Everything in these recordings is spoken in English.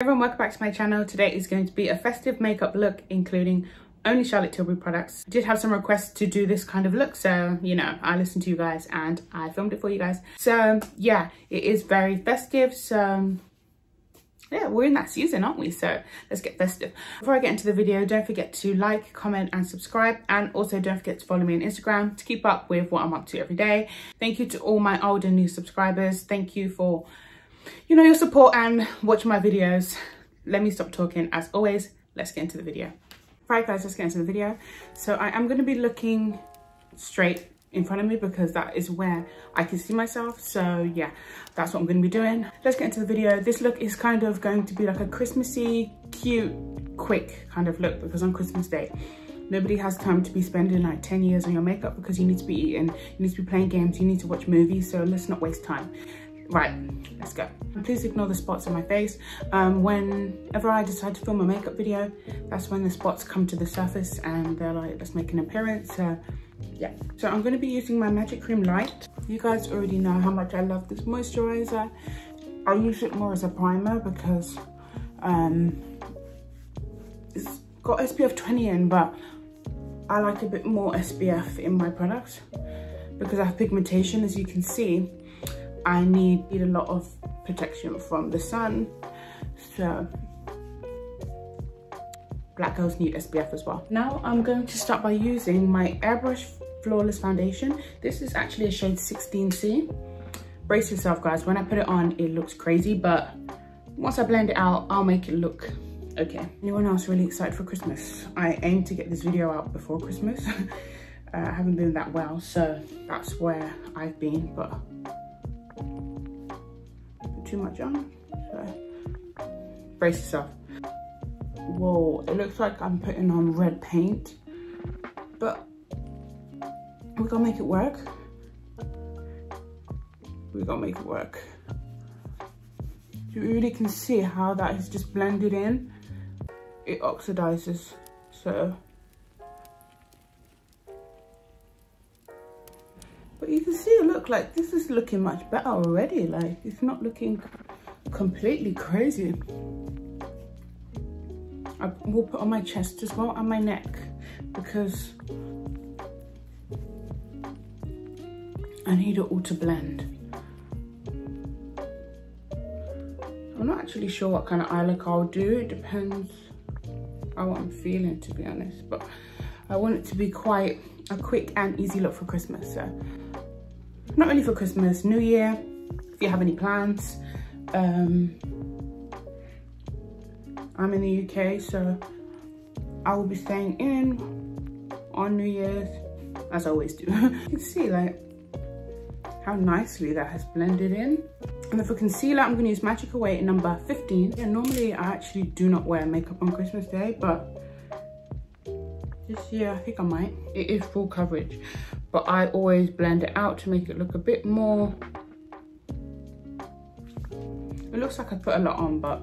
Everyone, welcome back to my channel. Today is going to be a festive makeup look including only Charlotte Tilbury products. I did have some requests to do this kind of look, so you know, I listened to you guys and I filmed it for you guys. So yeah, it is very festive, so yeah, we're in that season, aren't we? So let's get festive. Before I get into the video, don't forget to like, comment and subscribe, and also don't forget to follow me on Instagram to keep up with what I'm up to every day. Thank you to all my old and new subscribers. Thank you for, you know, your support and watching my videos. Let me stop talking. As always, let's get into the video. Right guys, let's get into the video. So I am going to be looking straight in front of me because that is where I can see myself. So yeah, that's what I'm going to be doing. Let's get into the video. This look is kind of going to be like a Christmassy, cute, quick kind of look, because on Christmas Day nobody has time to be spending like 10 years on your makeup, because you need to be eating, you need to be playing games, you need to watch movies. So let's not waste time. Right, let's go. Please ignore the spots on my face. Whenever I decide to film a makeup video, that's when the spots come to the surface and they're like, let's make an appearance. Yeah, so I'm going to be using my Magic Cream Light. You guys already know how much I love this moisturizer. I use it more as a primer because it's got SPF 20 in, but I like a bit more SPF in my products because I have pigmentation. As you can see, I need a lot of protection from the sun, so black girls need SPF as well. Now I'm going to start by using my Airbrush Flawless Foundation. This is actually a shade 16C. Brace yourself guys, when I put it on it looks crazy, but once I blend it out I'll make it look okay. Anyone else really excited for Christmas? I aim to get this video out before Christmas. I haven't been that well, so that's where I've been, but too much on, so brace yourself. Whoa, it looks like I'm putting on red paint, but we're gonna make it work. We're gonna make it work. You really can see how that is just blended in. It oxidizes, so. But you can see it look like this is looking much better already. Like, it's not looking completely crazy. I will put on my chest as well and my neck because I need it all to blend. I'm not actually sure what kind of eye look I'll do. It depends on what I'm feeling, to be honest. But I want it to be quite a quick and easy look for Christmas. So not really for Christmas, New Year, if you have any plans. I'm in the UK, so I will be staying in on New Year's, as I always do. You can see like how nicely that has blended in. And for concealer, I'm going to use Magic Away number 15. Yeah, normally I actually do not wear makeup on Christmas Day, but this year I think I might. It is full coverage, but I always blend it out to make it look a bit more. It looks like I put a lot on, but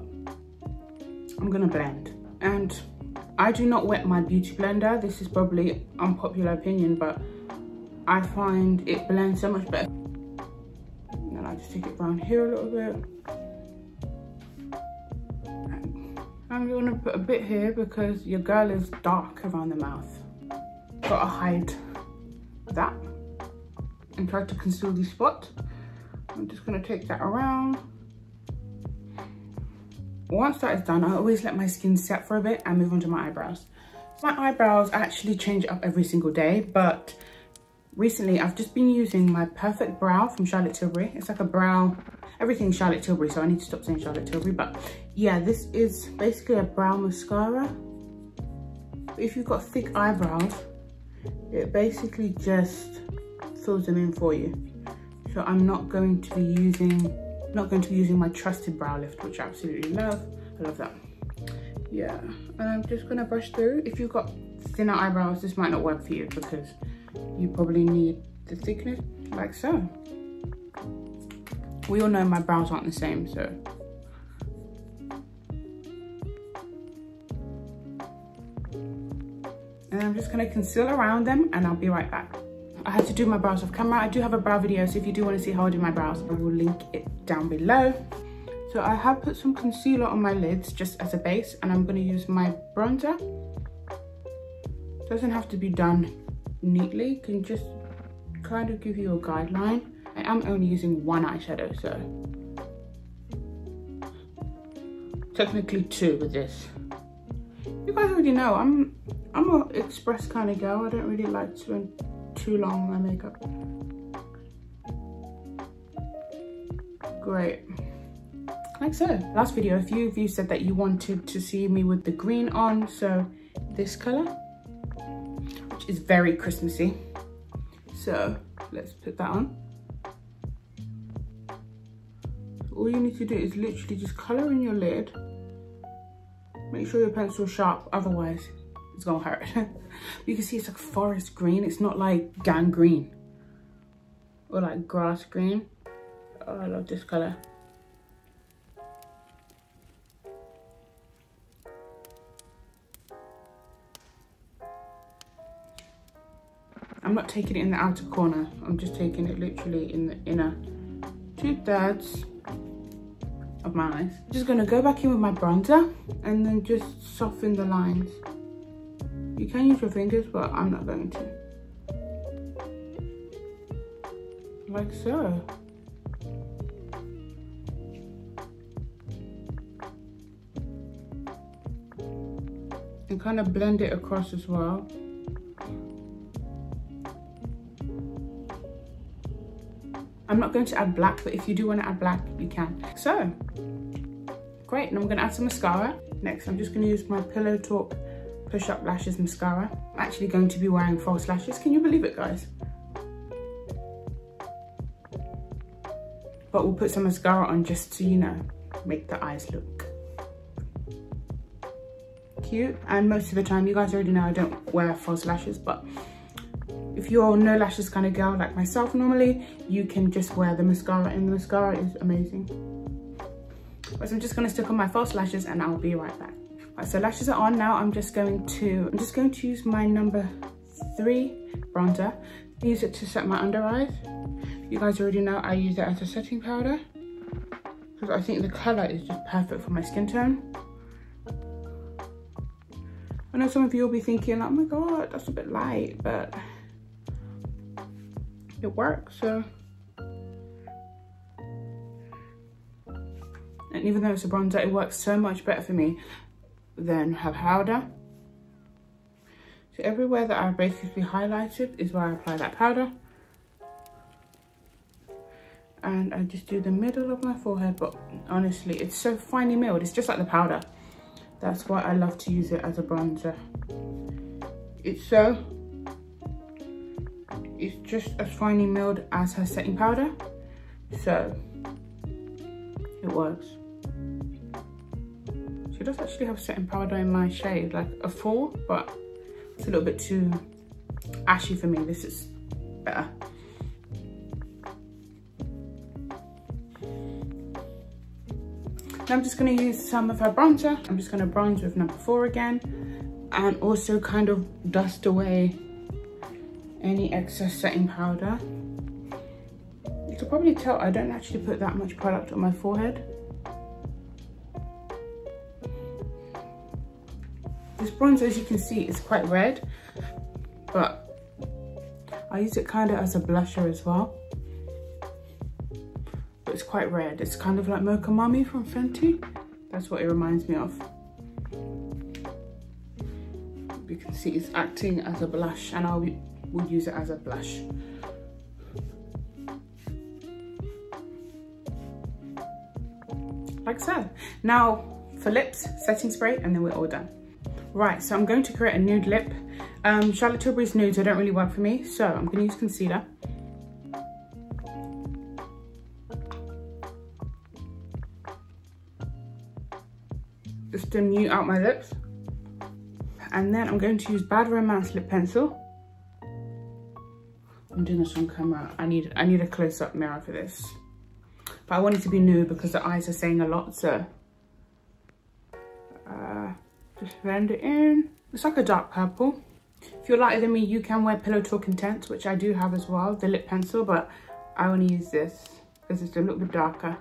I'm gonna blend. And I do not wet my beauty blender. This is probably unpopular opinion, but I find it blends so much better. And then I just take it around here a little bit. I'm gonna put a bit here because your girl is dark around the mouth. Gotta hide that and try to conceal these spots. I'm just gonna take that around. Once that is done, I always let my skin set for a bit and move on to my eyebrows. My eyebrows, I actually change it up every single day, but recently I've just been using my Perfect Brow from Charlotte Tilbury. It's like a brow, everything's Charlotte Tilbury, so I need to stop saying Charlotte Tilbury. But yeah, this is basically a brow mascara. If you've got thick eyebrows, it basically just fills them in for you. So I'm not going to be using my trusted brow lift, which I absolutely love. I love that. Yeah, and I'm just gonna brush through. If you've got thinner eyebrows, this might not work for you because you probably need the thickness like so. We all know my brows aren't the same, so. And I'm just gonna conceal around them and I'll be right back. I had to do my brows off camera. I do have a brow video, so if you do want to see how I do my brows, I will link it down below. So So I have put some concealer on my lids just as a base, and I'm going to use my bronzer. Doesn't have to be done neatly, can just kind of give you a guideline. I am only using one eyeshadow, so technically two with this. You guys already know I'm an express kind of girl. I don't really like to spend too long on my makeup. Great. Like so. Last video, a few of you said that you wanted to see me with the green on, so this color, which is very Christmassy. So let's put that on. All you need to do is literally just color in your lid. Make sure your pencil's sharp, otherwise it's gonna hurt. You can see it's like forest green. It's not like gangrene or like grass green. Oh, I love this color. I'm not taking it in the outer corner. I'm just taking it literally in the inner 2/3 of my eyes. I'm just gonna go back in with my bronzer and then just soften the lines. You can use your fingers, but I'm not going to. Like so. And kind of blend it across as well. I'm not going to add black, but if you do want to add black, you can. So, great, and I'm going to add some mascara. Next, I'm just going to use my Pillowtalk Push Up Lashes Mascara. I'm actually going to be wearing false lashes. Can you believe it, guys? But we'll put some mascara on just to, you know, make the eyes look cute. And most of the time, you guys already know I don't wear false lashes, but if you're no lashes kind of girl like myself normally, you can just wear the mascara, and the mascara is amazing. But I'm just going to stick on my false lashes and I'll be right back. Right, so lashes are on now. I'm just going to use my number 3 bronzer. Use it to set my under eyes. You guys already know I use it as a setting powder because I think the color is just perfect for my skin tone. I know some of you will be thinking, oh my god, that's a bit light, but it works. So, and even though it's a bronzer, it works so much better for me than her powder. So everywhere that I've basically highlighted is where I apply that powder. And I just do the middle of my forehead, but honestly, it's so finely milled. It's just like the powder. That's why I love to use it as a bronzer. It's just as finely milled as her setting powder, so it works. She does actually have setting powder in my shade, like a 4, but it's a little bit too ashy for me. This is better. Now I'm just going to use some of her bronzer. I'm just going to bronze with number 4 again, and also kind of dust away any excess setting powder. You can probably tell I don't actually put that much product on my forehead. This bronzer, as you can see, is quite red, but I use it kind of as a blusher as well. But it's quite red. It's kind of like Mocha Mummy from Fenty. That's what it reminds me of. You can see it's acting as a blush, and we'll use it as a blush. Like so. Now for lips, setting spray, and then we're all done. Right, so I'm going to create a nude lip. Charlotte Tilbury's nudes don't really work for me, so I'm going to use concealer. Just to nude out my lips. And then I'm going to use Bad Romance lip pencil. I'm doing this on camera. I need a close-up mirror for this. But I want it to be nude because the eyes are saying a lot, so just blend it in. It's like a dark purple. If you're lighter than me, you can wear Pillowtalk Intense, which I do have as well, the lip pencil, but I want to use this because it's a little bit darker.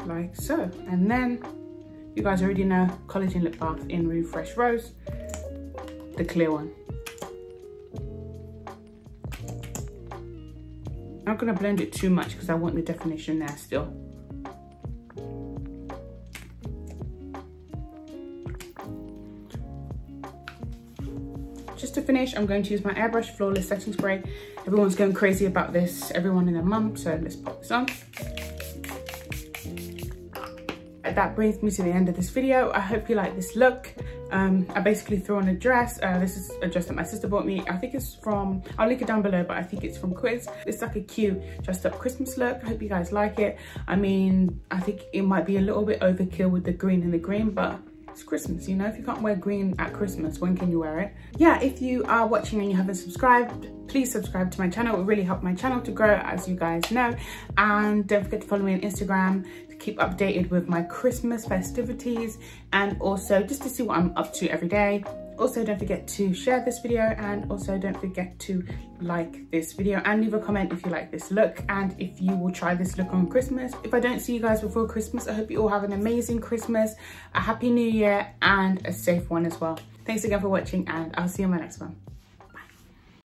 like so. And then you guys already know Collagen Lip Bath in Refresh Rose, the clear one. I'm not gonna blend it too much because I want the definition there still. Just to finish, I'm going to use my Airbrush Flawless Setting Spray. Everyone's going crazy about this, everyone and their mum, so let's pop this on. That brings me to the end of this video. I hope you like this look. I basically threw on a dress. This is a dress that my sister bought me. I think it's from, I'll link it down below, but I think it's from Quiz. It's like a cute dressed up Christmas look. I hope you guys like it. I mean, I think it might be a little bit overkill with the green and the green, but it's Christmas, you know? If you can't wear green at Christmas, when can you wear it? Yeah, if you are watching and you haven't subscribed, please subscribe to my channel. It will really help my channel to grow, as you guys know. And don't forget to follow me on Instagram to keep updated with my Christmas festivities and also just to see what I'm up to every day. Also, don't forget to share this video and also don't forget to like this video and leave a comment if you like this look and if you will try this look on Christmas. If I don't see you guys before Christmas, I hope you all have an amazing Christmas, a happy new year and a safe one as well. Thanks again for watching and I'll see you in my next one.